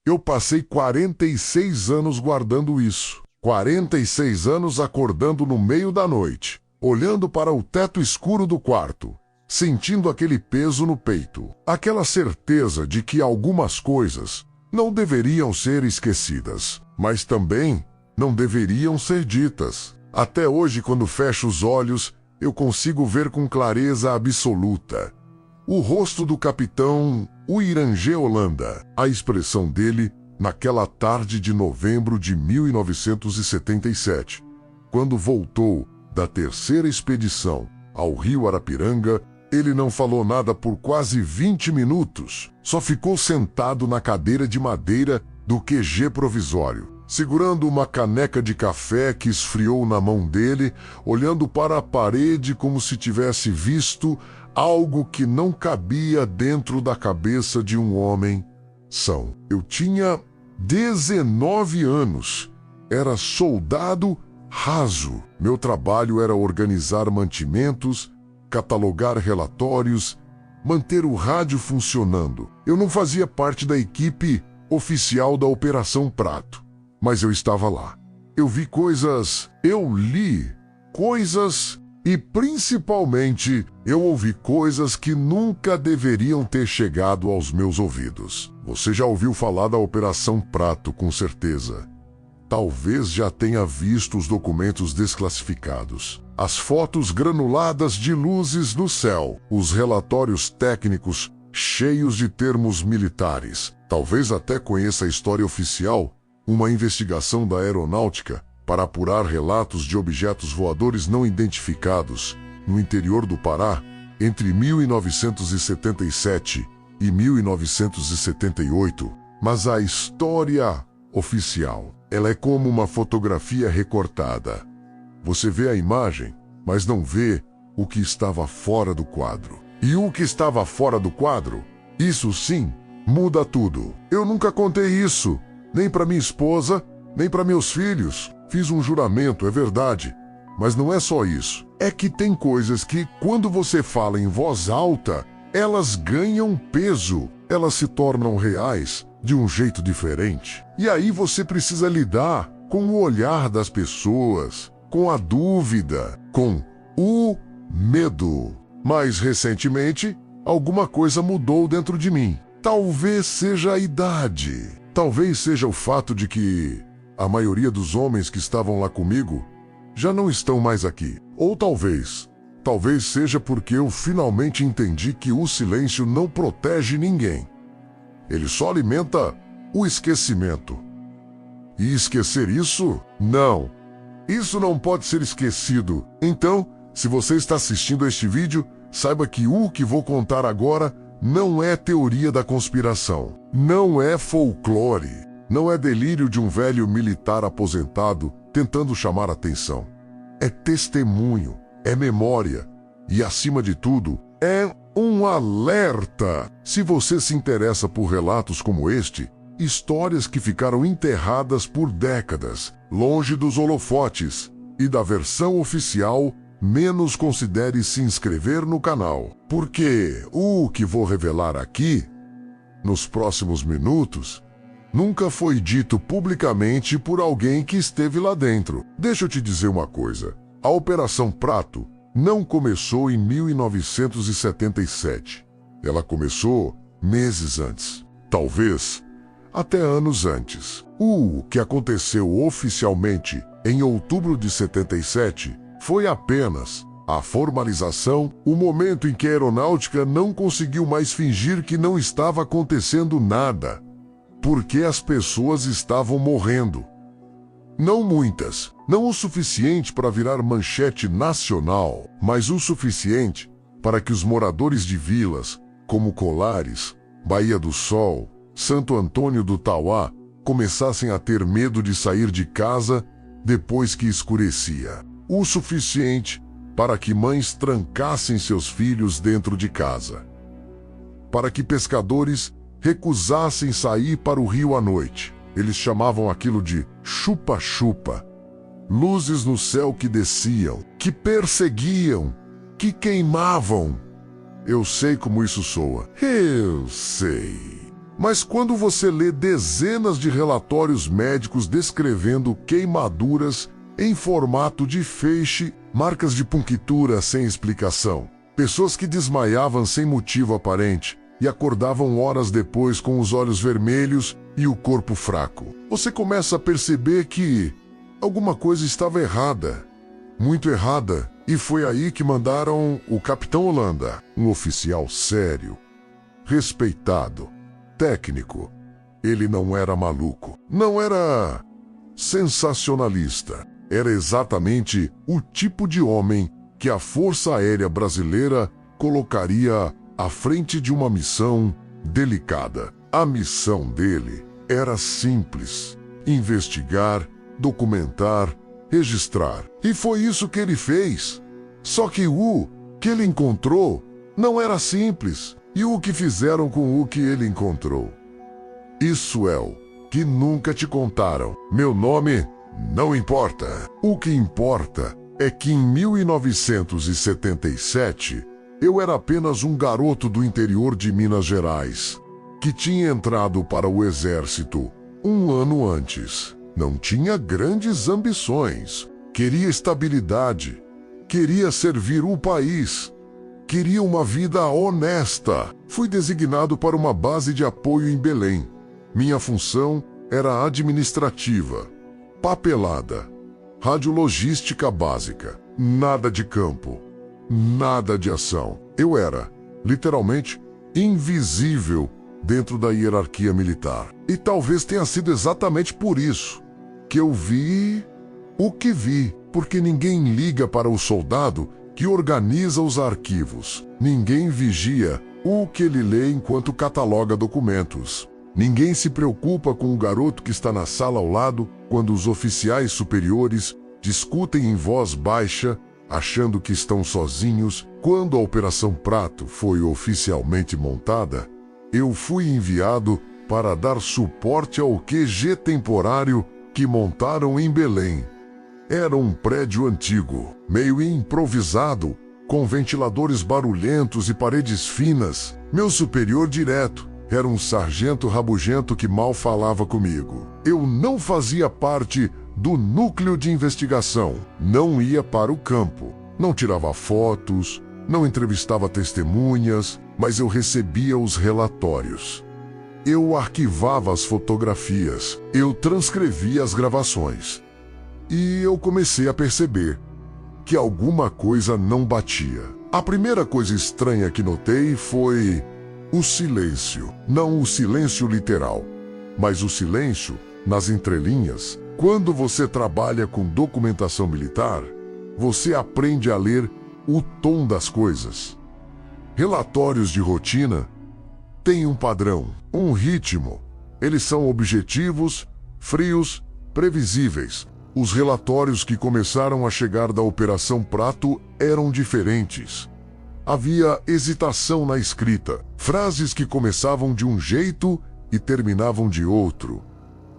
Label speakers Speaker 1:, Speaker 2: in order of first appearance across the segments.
Speaker 1: Eu passei 46 anos guardando isso. 46 anos acordando no meio da noite, olhando para o teto escuro do quarto, sentindo aquele peso no peito, aquela certeza de que algumas coisas não deveriam ser esquecidas, mas também não deveriam ser ditas. Até hoje, quando fecho os olhos, eu consigo ver com clareza absoluta o rosto do capitão Uirangê Holanda, a expressão dele naquela tarde de novembro de 1977, quando voltou da terceira expedição ao Rio Arapiranga. Ele não falou nada por quase 20 minutos, só ficou sentado na cadeira de madeira do QG provisório, segurando uma caneca de café que esfriou na mão dele, olhando para a parede como se tivesse visto algo que não cabia dentro da cabeça de um homem são. Eu tinha 19 anos, era soldado raso. Meu trabalho era organizar mantimentos, catalogar relatórios, manter o rádio funcionando. Eu não fazia parte da equipe oficial da Operação Prato, mas eu estava lá. Eu vi coisas, eu li coisas e, principalmente, eu ouvi coisas que nunca deveriam ter chegado aos meus ouvidos. Você já ouviu falar da Operação Prato, com certeza. Talvez já tenha visto os documentos desclassificados, as fotos granuladas de luzes no céu, os relatórios técnicos cheios de termos militares. Talvez até conheça a história oficial, uma investigação da aeronáutica para apurar relatos de objetos voadores não identificados no interior do Pará entre 1977 e 1978. Mas a história oficial, ela é como uma fotografia recortada. Você vê a imagem, mas não vê o que estava fora do quadro. E o que estava fora do quadro, isso sim, muda tudo. Eu nunca contei isso, nem para minha esposa, nem para meus filhos. Fiz um juramento, é verdade, mas não é só isso. É que tem coisas que, quando você fala em voz alta, elas ganham peso, elas se tornam reais de um jeito diferente. E aí você precisa lidar com o olhar das pessoas, com a dúvida, com o medo. Mais recentemente, alguma coisa mudou dentro de mim. Talvez seja a idade. Talvez seja o fato de que a maioria dos homens que estavam lá comigo já não estão mais aqui. Ou talvez seja porque eu finalmente entendi que o silêncio não protege ninguém. Ele só alimenta o esquecimento. E esquecer isso? Não. Isso não pode ser esquecido. Então, se você está assistindo a este vídeo, saiba que o que vou contar agora não é teoria da conspiração. Não é folclore. Não é delírio de um velho militar aposentado tentando chamar atenção. É testemunho, é memória e, acima de tudo, é um alerta. Se você se interessa por relatos como este, histórias que ficaram enterradas por décadas, longe dos holofotes e da versão oficial, menos considere se inscrever no canal, porque o que vou revelar aqui, nos próximos minutos, nunca foi dito publicamente por alguém que esteve lá dentro. Deixa eu te dizer uma coisa. A Operação Prato não começou em 1977. Ela começou meses antes. Talvez até anos antes. O que aconteceu oficialmente em outubro de 77 foi apenas a formalização, o momento em que a aeronáutica não conseguiu mais fingir que não estava acontecendo nada, porque as pessoas estavam morrendo. Não muitas, não o suficiente para virar manchete nacional, mas o suficiente para que os moradores de vilas, como Colares, Baía do Sol, Santo Antônio do Tauá, começassem a ter medo de sair de casa depois que escurecia. O suficiente para que mães trancassem seus filhos dentro de casa. Para que pescadores recusassem sair para o rio à noite. Eles chamavam aquilo de chupa-chupa. Luzes no céu que desciam, que perseguiam, que queimavam. Eu sei como isso soa. Eu sei. Mas quando você lê dezenas de relatórios médicos descrevendo queimaduras em formato de feixe, marcas de punctura sem explicação, pessoas que desmaiavam sem motivo aparente e acordavam horas depois com os olhos vermelhos e o corpo fraco, você começa a perceber que alguma coisa estava errada, muito errada, e foi aí que mandaram o Capitão Holanda, um oficial sério, respeitado, técnico. Ele não era maluco, não era sensacionalista. Era exatamente o tipo de homem que a Força Aérea Brasileira colocaria à frente de uma missão delicada. A missão dele era simples: investigar, documentar, registrar. E foi isso que ele fez. Só que o que ele encontrou não era simples. E o que fizeram com o que ele encontrou? Isso é o que nunca te contaram. Meu nome não importa. O que importa é que em 1977 eu era apenas um garoto do interior de Minas Gerais, que tinha entrado para o exército um ano antes. Não tinha grandes ambições. Queria estabilidade. Queria servir o país. Queria uma vida honesta. Fui designado para uma base de apoio em Belém. Minha função era administrativa, papelada, radiologística básica, nada de campo, nada de ação. Eu era, literalmente, invisível dentro da hierarquia militar. E talvez tenha sido exatamente por isso que eu vi o que vi, porque ninguém liga para o soldado que organiza os arquivos. Ninguém vigia o que ele lê enquanto cataloga documentos. Ninguém se preocupa com o garoto que está na sala ao lado quando os oficiais superiores discutem em voz baixa, achando que estão sozinhos. Quando a Operação Prato foi oficialmente montada, eu fui enviado para dar suporte ao QG temporário que montaram em Belém. Era um prédio antigo, meio improvisado, com ventiladores barulhentos e paredes finas. Meu superior direto era um sargento rabugento que mal falava comigo. Eu não fazia parte do núcleo de investigação, não ia para o campo, não tirava fotos, não entrevistava testemunhas, mas eu recebia os relatórios. Eu arquivava as fotografias, eu transcrevia as gravações. E eu comecei a perceber que alguma coisa não batia. A primeira coisa estranha que notei foi o silêncio. Não o silêncio literal, mas o silêncio nas entrelinhas. Quando você trabalha com documentação militar, você aprende a ler o tom das coisas. Relatórios de rotina têm um padrão, um ritmo. Eles são objetivos, frios, previsíveis. Os relatórios que começaram a chegar da Operação Prato eram diferentes. Havia hesitação na escrita, frases que começavam de um jeito e terminavam de outro,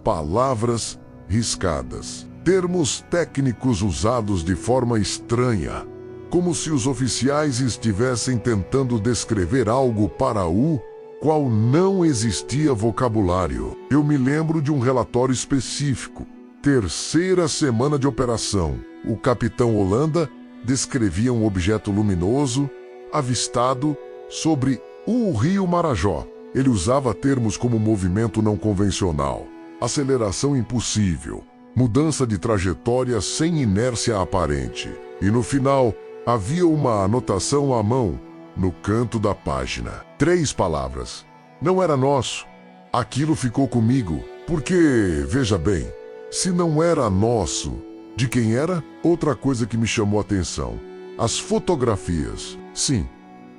Speaker 1: palavras riscadas, termos técnicos usados de forma estranha, como se os oficiais estivessem tentando descrever algo para o qual não existia vocabulário. Eu me lembro de um relatório específico. Terceira semana de operação. O capitão Holanda descrevia um objeto luminoso avistado sobre o rio Marajó. Ele usava termos como movimento não convencional, aceleração impossível, mudança de trajetória sem inércia aparente. E no final, havia uma anotação à mão no canto da página. 3 palavras. Não era nosso. Aquilo ficou comigo, porque, veja bem, se não era nosso, de quem era? Outra coisa que me chamou a atenção: as fotografias. Sim,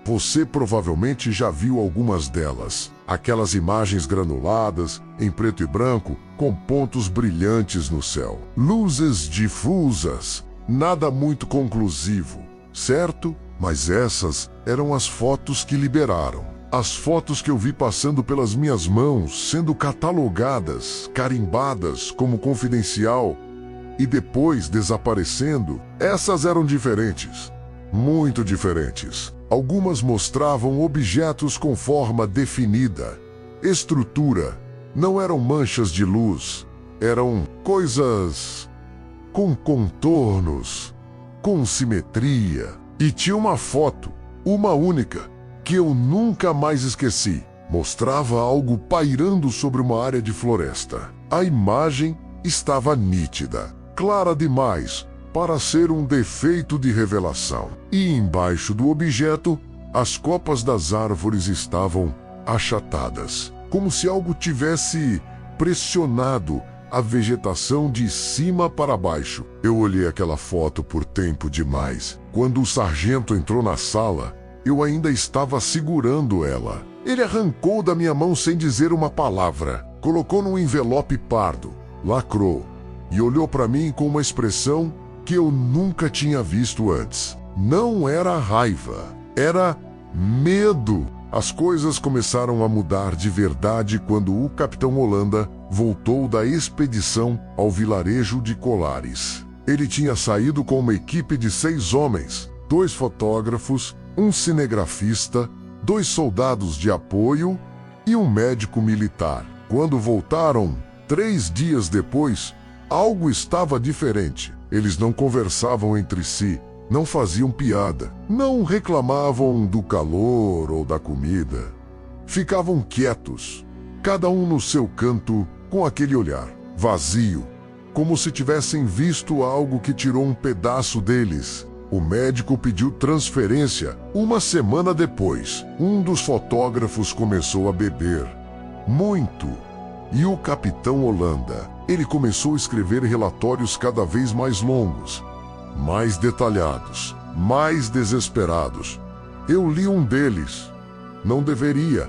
Speaker 1: você provavelmente já viu algumas delas. Aquelas imagens granuladas, em preto e branco, com pontos brilhantes no céu. Luzes difusas, nada muito conclusivo, certo? Mas essas eram as fotos que liberaram. As fotos que eu vi passando pelas minhas mãos, sendo catalogadas, carimbadas como confidencial e depois desaparecendo, essas eram diferentes, muito diferentes. Algumas mostravam objetos com forma definida, estrutura. Não eram manchas de luz, eram coisas com contornos, com simetria. E tinha uma foto, uma única, que eu nunca mais esqueci. Mostrava algo pairando sobre uma área de floresta. A imagem estava nítida, clara demais para ser um defeito de revelação. E embaixo do objeto, as copas das árvores estavam achatadas, como se algo tivesse pressionado a vegetação de cima para baixo. Eu olhei aquela foto por tempo demais. Quando o sargento entrou na sala, eu ainda estava segurando ela. Ele arrancou da minha mão sem dizer uma palavra, colocou num envelope pardo, lacrou e olhou para mim com uma expressão que eu nunca tinha visto antes. Não era raiva, era medo. As coisas começaram a mudar de verdade quando o Capitão Holanda voltou da expedição ao vilarejo de Colares. Ele tinha saído com uma equipe de 6 homens, 2 fotógrafos, um cinegrafista, 2 soldados de apoio e um médico militar. Quando voltaram, 3 dias depois, algo estava diferente. Eles não conversavam entre si, não faziam piada, não reclamavam do calor ou da comida. Ficavam quietos, cada um no seu canto, com aquele olhar vazio, como se tivessem visto algo que tirou um pedaço deles. O médico pediu transferência. Uma semana depois, um dos fotógrafos começou a beber muito. E o Capitão Holanda, ele começou a escrever relatórios cada vez mais longos, mais detalhados, mais desesperados. Eu li um deles. Não deveria,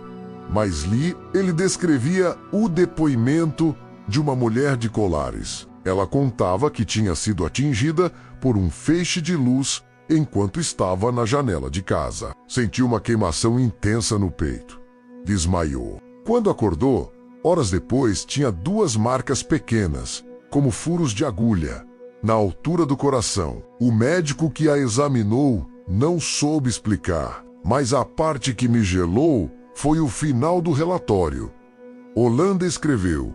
Speaker 1: mas li. Ele descrevia o depoimento de uma mulher de Colares. Ela contava que tinha sido atingida por um feixe de luz enquanto estava na janela de casa. Sentiu uma queimação intensa no peito. Desmaiou. Quando acordou, horas depois, tinha 2 marcas pequenas, como furos de agulha, na altura do coração. O médico que a examinou não soube explicar, mas a parte que me gelou foi o final do relatório. Holanda escreveu: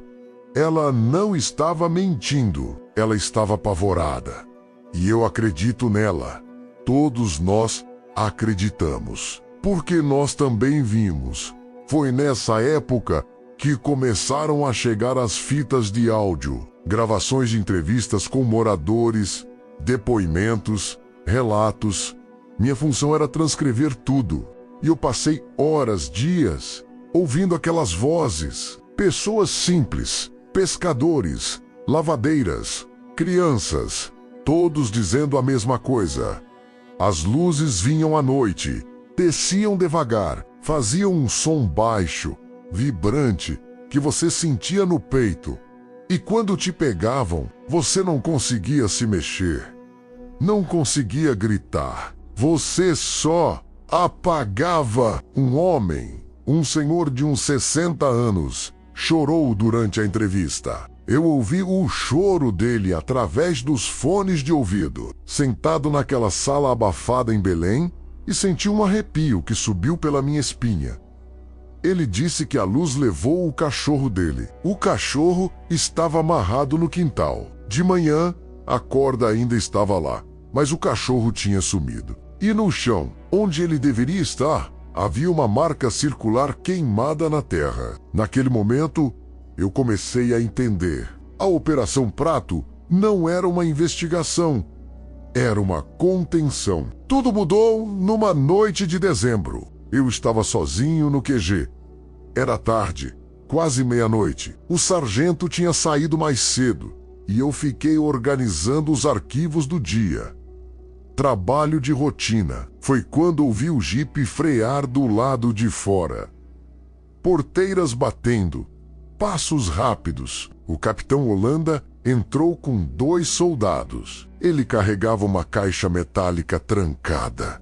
Speaker 1: ela não estava mentindo, ela estava apavorada. E eu acredito nela. Todos nós acreditamos, porque nós também vimos. Foi nessa época que começaram a chegar as fitas de áudio, gravações de entrevistas com moradores, depoimentos, relatos. Minha função era transcrever tudo. E eu passei horas, dias, ouvindo aquelas vozes. Pessoas simples, pescadores, lavadeiras, crianças, todos dizendo a mesma coisa. As luzes vinham à noite, desciam devagar, faziam um som baixo, vibrante, que você sentia no peito. E quando te pegavam, você não conseguia se mexer. Não conseguia gritar. Você só apagava. Um homem, um senhor de uns 60 anos, chorou durante a entrevista. Eu ouvi o choro dele através dos fones de ouvido, sentado naquela sala abafada em Belém, e senti um arrepio que subiu pela minha espinha. Ele disse que a luz levou o cachorro dele. O cachorro estava amarrado no quintal. De manhã, a corda ainda estava lá, mas o cachorro tinha sumido. E no chão, onde ele deveria estar, havia uma marca circular queimada na terra. Naquele momento, eu comecei a entender. A Operação Prato não era uma investigação, era uma contenção. Tudo mudou numa noite de dezembro. Eu estava sozinho no QG. Era tarde, quase meia-noite. O sargento tinha saído mais cedo e eu fiquei organizando os arquivos do dia. Trabalho de rotina. Foi quando ouvi o jipe frear do lado de fora. Porteiras batendo. Passos rápidos. O Capitão Holanda entrou com 2 soldados. Ele carregava uma caixa metálica trancada.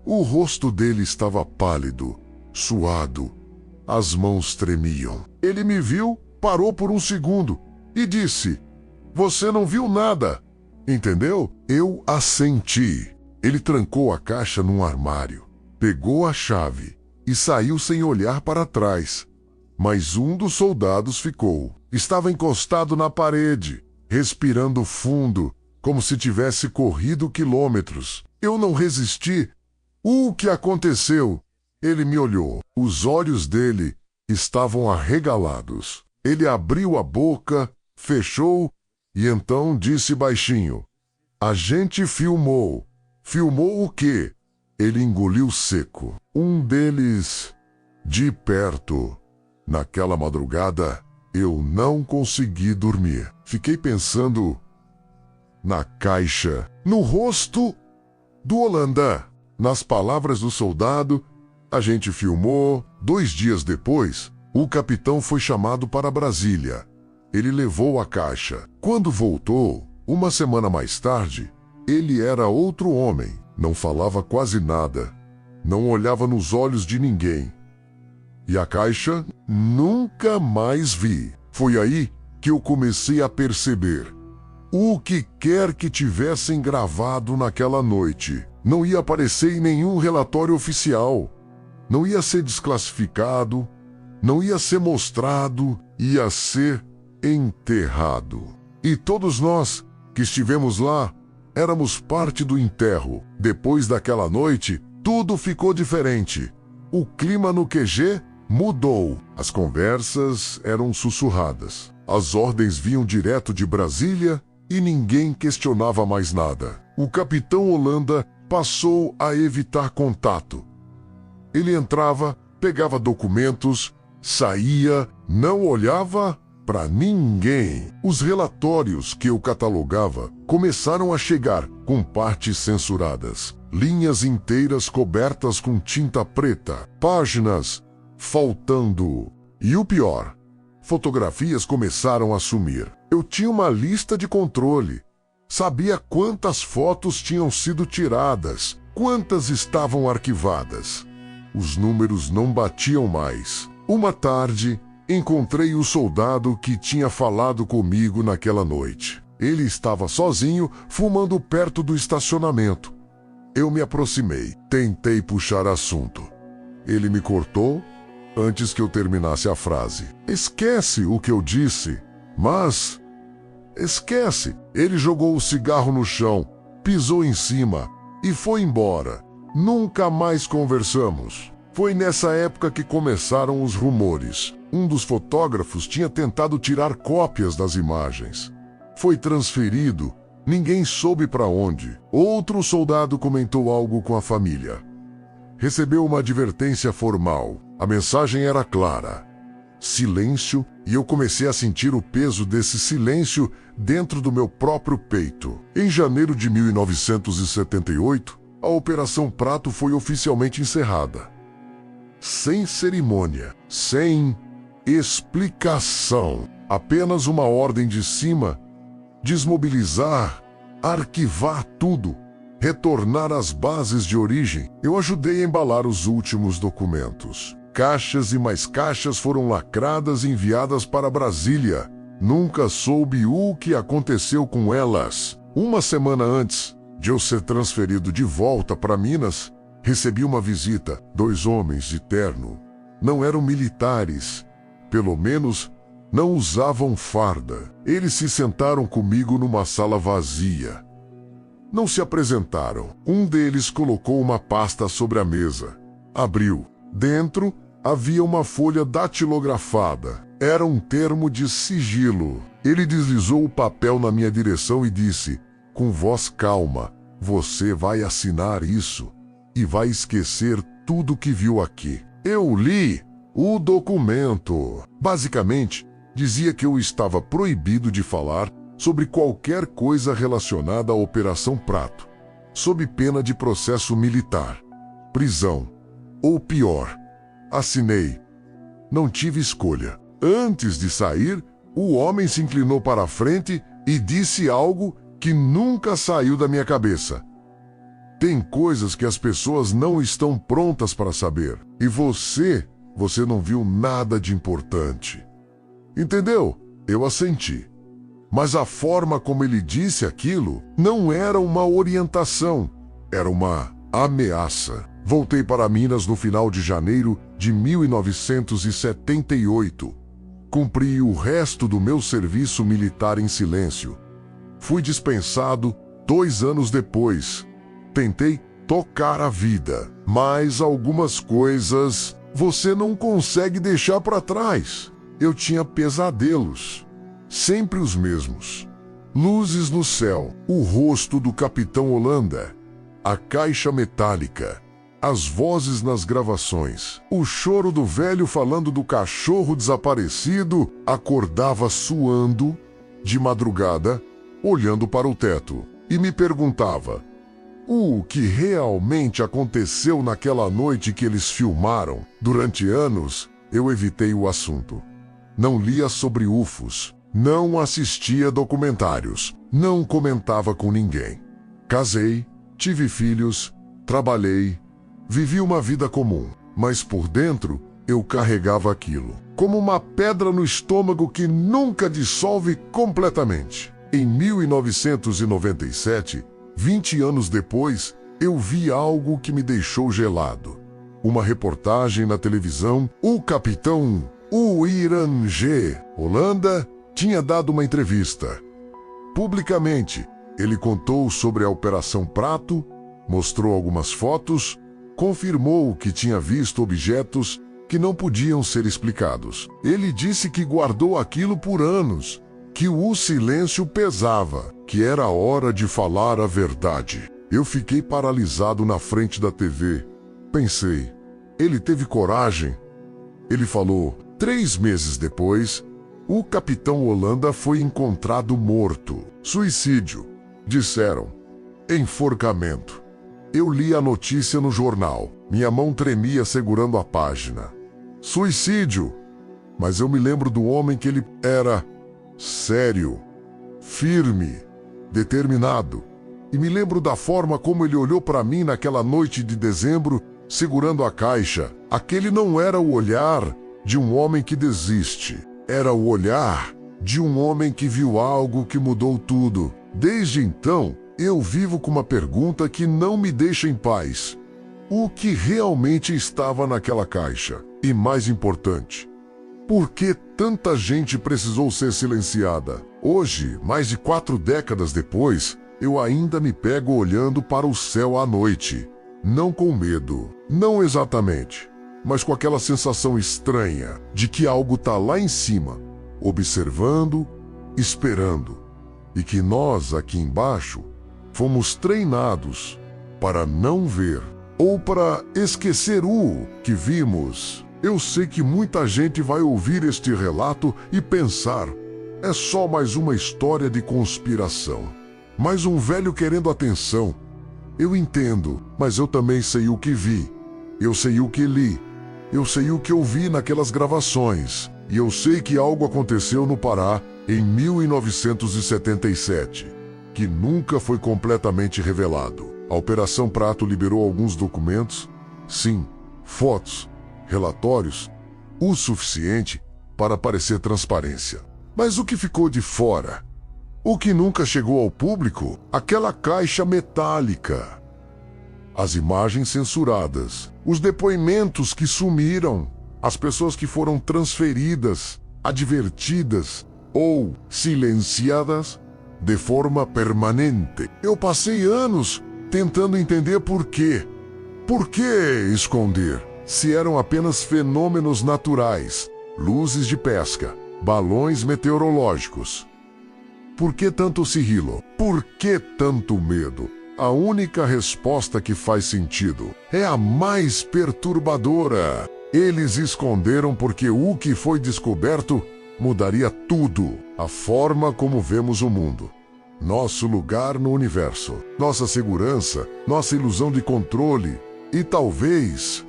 Speaker 1: O rosto dele estava pálido, suado. As mãos tremiam. Ele me viu, parou por um segundo e disse: "Você não viu nada, entendeu?" Eu assenti. Ele trancou a caixa num armário, pegou a chave e saiu sem olhar para trás. mas um dos soldados ficou. Estava encostado na parede, respirando fundo, como se tivesse corrido quilômetros. Eu não resisti. O que aconteceu? Ele me olhou. Os olhos dele estavam arregalados. Ele abriu a boca, fechou e então disse baixinho: "A gente filmou." "Filmou o quê?" Ele engoliu seco. "Um deles de perto." Naquela madrugada, eu não consegui dormir. Fiquei pensando na caixa, no rosto do Holanda, nas palavras do soldado. A gente filmou. 2 dias depois, o capitão foi chamado para Brasília. Ele levou a caixa. Quando voltou, uma semana mais tarde, ele era outro homem. Não falava quase nada. Não olhava nos olhos de ninguém. E a caixa nunca mais vi. Foi aí que eu comecei a perceber. O que quer que tivessem gravado naquela noite não ia aparecer em nenhum relatório oficial. Não ia ser desclassificado, não ia ser mostrado, ia ser enterrado. E todos nós que estivemos lá éramos parte do enterro. Depois daquela noite, tudo ficou diferente. O clima no QG mudou. As conversas eram sussurradas. As ordens vinham direto de Brasília e ninguém questionava mais nada. O capitão Holanda passou a evitar contato. Ele entrava, pegava documentos, saía, não olhava para ninguém. Os relatórios que eu catalogava começaram a chegar com partes censuradas, linhas inteiras cobertas com tinta preta, páginas faltando. E o pior, fotografias começaram a sumir. Eu tinha uma lista de controle. Sabia quantas fotos tinham sido tiradas, quantas estavam arquivadas. Os números não batiam mais. Uma tarde, encontrei o soldado que tinha falado comigo naquela noite. Ele estava sozinho, fumando perto do estacionamento. Eu me aproximei, tentei puxar assunto. Ele me cortou antes que eu terminasse a frase. "Esquece o que eu disse." "Mas..." "Esquece." Ele jogou o cigarro no chão, pisou em cima e foi embora. Nunca mais conversamos. Foi nessa época que começaram os rumores. Um dos fotógrafos tinha tentado tirar cópias das imagens. Foi transferido, ninguém soube para onde. Outro soldado comentou algo com a família. Recebeu uma advertência formal. A mensagem era clara: silêncio, e eu comecei a sentir o peso desse silêncio dentro do meu próprio peito. Em janeiro de 1978, a Operação Prato foi oficialmente encerrada. Sem cerimônia, sem explicação, apenas uma ordem de cima: desmobilizar, arquivar tudo, retornar às bases de origem. Eu ajudei a embalar os últimos documentos. Caixas e mais caixas foram lacradas e enviadas para Brasília. Nunca soube o que aconteceu com elas. Uma semana antes de eu ser transferido de volta para Minas, recebi uma visita. 2 homens de terno. Não eram militares. Pelo menos, não usavam farda. Eles se sentaram comigo numa sala vazia. Não se apresentaram. Um deles colocou uma pasta sobre a mesa. Abriu. Dentro havia uma folha datilografada. Era um termo de sigilo. Ele deslizou o papel na minha direção e disse, com voz calma: "Você vai assinar isso e vai esquecer tudo que viu aqui." Eu li o documento. Basicamente, dizia que eu estava proibido de falar sobre qualquer coisa relacionada à Operação Prato, sob pena de processo militar, prisão ou pior. Assinei. Não tive escolha. Antes de sair, o homem se inclinou para a frente e disse algo que nunca saiu da minha cabeça. Tem coisas que as pessoas não estão prontas para saber. E você não viu nada de importante. Entendeu? Eu assenti. Mas a forma como ele disse aquilo não era uma orientação, era uma ameaça. Voltei para Minas no final de janeiro de 1978. Cumpri o resto do meu serviço militar em silêncio. Fui dispensado 2 anos depois. Tentei tocar a vida, mas algumas coisas você não consegue deixar para trás. Eu tinha pesadelos, sempre os mesmos. Luzes no céu, o rosto do Capitão Holanda, a caixa metálica, as vozes nas gravações, o choro do velho falando do cachorro desaparecido. Acordava suando, de madrugada, olhando para o teto, e me perguntava: o que realmente aconteceu naquela noite que eles filmaram? Durante anos, eu evitei o assunto. Não lia sobre UFOs, não assistia documentários, não comentava com ninguém. Casei, tive filhos, trabalhei, vivi uma vida comum, mas por dentro eu carregava aquilo, como uma pedra no estômago que nunca dissolve completamente. Em 1997, 20 anos depois, eu vi algo que me deixou gelado. Uma reportagem na televisão, o capitão Irangê Holanda tinha dado uma entrevista. Publicamente, ele contou sobre a Operação Prato, mostrou algumas fotos, confirmou que tinha visto objetos que não podiam ser explicados. Ele disse que guardou aquilo por anos, que o silêncio pesava, que era hora de falar a verdade. Eu fiquei paralisado na frente da TV. Pensei, ele teve coragem? Ele falou: 3 meses depois, o Capitão Holanda foi encontrado morto. Suicídio, disseram. Enforcamento. Eu li a notícia no jornal. Minha mão tremia segurando a página. Suicídio. Mas eu me lembro do homem que ele era: sério, firme, determinado. E me lembro da forma como ele olhou para mim naquela noite de dezembro, segurando a caixa. Aquele não era o olhar de um homem que desiste. Era o olhar de um homem que viu algo que mudou tudo. Desde então, eu vivo com uma pergunta que não me deixa em paz. O que realmente estava naquela caixa? E mais importante, por que tanta gente precisou ser silenciada? Hoje, mais de 4 décadas depois, eu ainda me pego olhando para o céu à noite. Não com medo, não exatamente, mas com aquela sensação estranha de que algo está lá em cima, observando, esperando, e que nós, aqui embaixo, fomos treinados para não ver ou para esquecer o que vimos. Eu sei que muita gente vai ouvir este relato e pensar: é só mais uma história de conspiração, mais um velho querendo atenção. Eu entendo, mas eu também sei o que vi, eu sei o que li, eu sei o que eu vi naquelas gravações, e eu sei que algo aconteceu no Pará em 1977, que nunca foi completamente revelado. A Operação Prato liberou alguns documentos, sim, fotos, relatórios, o suficiente para parecer transparência. Mas o que ficou de fora? O que nunca chegou ao público? Aquela caixa metálica. As imagens censuradas, os depoimentos que sumiram, as pessoas que foram transferidas, advertidas ou silenciadas de forma permanente. Eu passei anos tentando entender por quê. Por que esconder? Se eram apenas fenômenos naturais, luzes de pesca, balões meteorológicos. Por que tanto sigilo? Por que tanto medo? A única resposta que faz sentido é a mais perturbadora. Eles esconderam porque o que foi descoberto mudaria tudo, a forma como vemos o mundo. Nosso lugar no universo, nossa segurança, nossa ilusão de controle. E talvez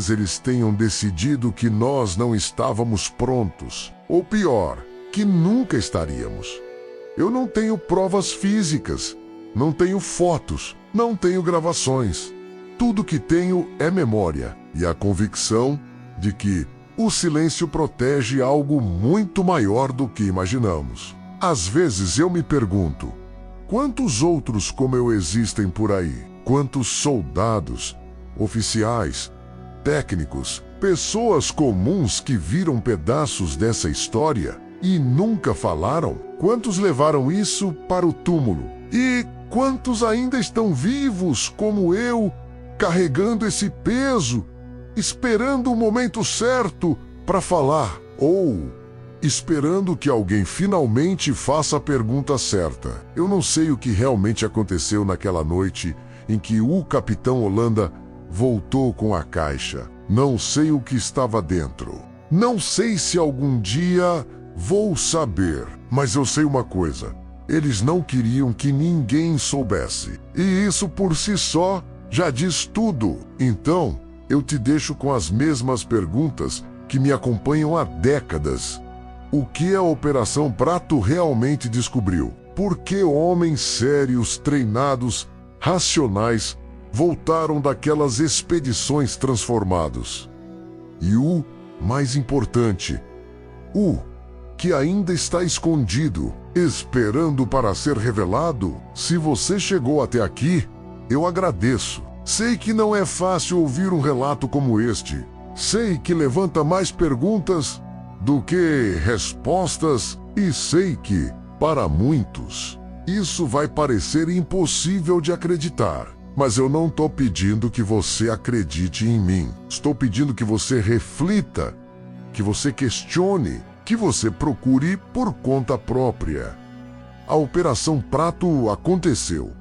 Speaker 1: eles tenham decidido que nós não estávamos prontos. Ou pior, que nunca estaríamos. Eu não tenho provas físicas, não tenho fotos, não tenho gravações. Tudo que tenho é memória e a convicção de que o silêncio protege algo muito maior do que imaginamos. Às vezes eu me pergunto, quantos outros como eu existem por aí? Quantos soldados oficiais, técnicos, pessoas comuns que viram pedaços dessa história e nunca falaram? Quantos levaram isso para o túmulo? E quantos ainda estão vivos, como eu, carregando esse peso, esperando o momento certo para falar, ou esperando que alguém finalmente faça a pergunta certa? Eu não sei o que realmente aconteceu naquela noite em que o Capitão Holanda voltou com a caixa. Não sei o que estava dentro. Não sei se algum dia vou saber, mas eu sei uma coisa: eles não queriam que ninguém soubesse. E isso por si só já diz tudo. Então, eu te deixo com as mesmas perguntas que me acompanham há décadas. O que a Operação Prato realmente descobriu? Por que homens sérios, treinados, racionais, voltaram daquelas expedições transformados? E o mais importante, o que ainda está escondido, esperando para ser revelado? Se você chegou até aqui, eu agradeço. Sei que não é fácil ouvir um relato como este. Sei que levanta mais perguntas do que respostas, e sei que, para muitos, isso vai parecer impossível de acreditar. Mas eu não estou pedindo que você acredite em mim. Estou pedindo que você reflita, que você questione, que você procure por conta própria. A Operação Prato aconteceu.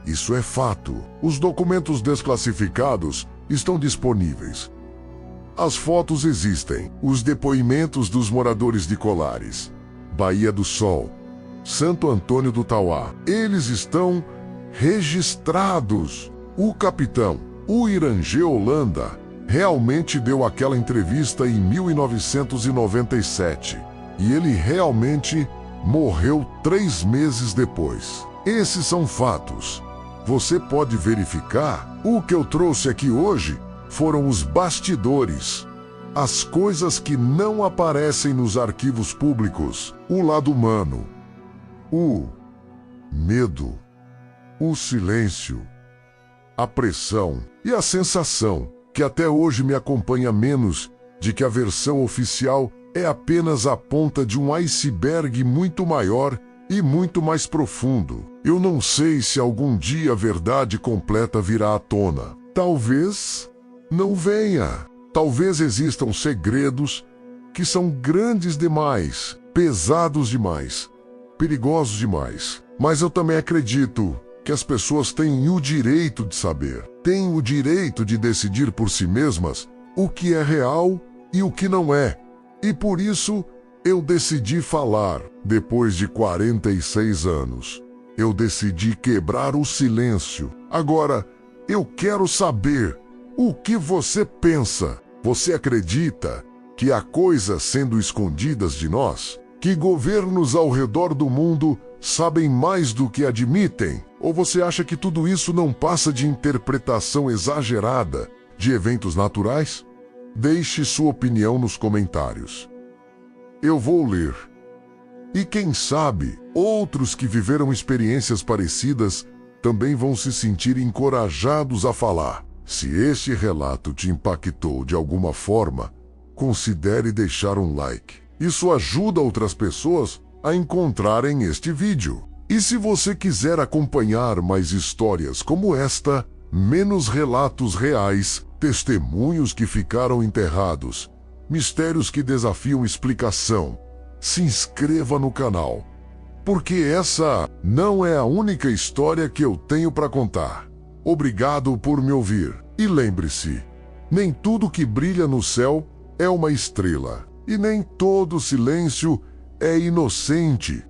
Speaker 1: Isso é fato. Os documentos desclassificados estão disponíveis. As fotos existem. Os depoimentos dos moradores de Colares, Baía do Sol, Santo Antônio do Tauá, eles estão registrados. O capitão, o Irangê Holanda, realmente deu aquela entrevista em 1997. E ele realmente morreu 3 meses depois. Esses são fatos. Você pode verificar. O que eu trouxe aqui hoje foram os bastidores. As coisas que não aparecem nos arquivos públicos. O lado humano. O medo. O silêncio. A pressão e a sensação que até hoje me acompanha menos de que a versão oficial é apenas a ponta de um iceberg muito maior e muito mais profundo. Eu não sei se algum dia a verdade completa virá à tona. Talvez não venha. Talvez existam segredos que são grandes demais, pesados demais, perigosos demais. Mas eu também acredito que as pessoas têm o direito de saber, têm o direito de decidir por si mesmas o que é real e o que não é. E por isso eu decidi falar. Depois de 46 anos, eu decidi quebrar o silêncio. Agora, eu quero saber o que você pensa. Você acredita que há coisas sendo escondidas de nós? Que governos ao redor do mundo sabem mais do que admitem? Ou você acha que tudo isso não passa de interpretação exagerada de eventos naturais? Deixe sua opinião nos comentários. Eu vou ler. E quem sabe, outros que viveram experiências parecidas também vão se sentir encorajados a falar. Se este relato te impactou de alguma forma, considere deixar um like. Isso ajuda outras pessoas a encontrarem este vídeo. E se você quiser acompanhar mais histórias como esta, menos relatos reais, testemunhos que ficaram enterrados, mistérios que desafiam explicação, se inscreva no canal, porque essa não é a única história que eu tenho para contar. Obrigado por me ouvir. E lembre-se, nem tudo que brilha no céu é uma estrela, e nem todo silêncio é inocente.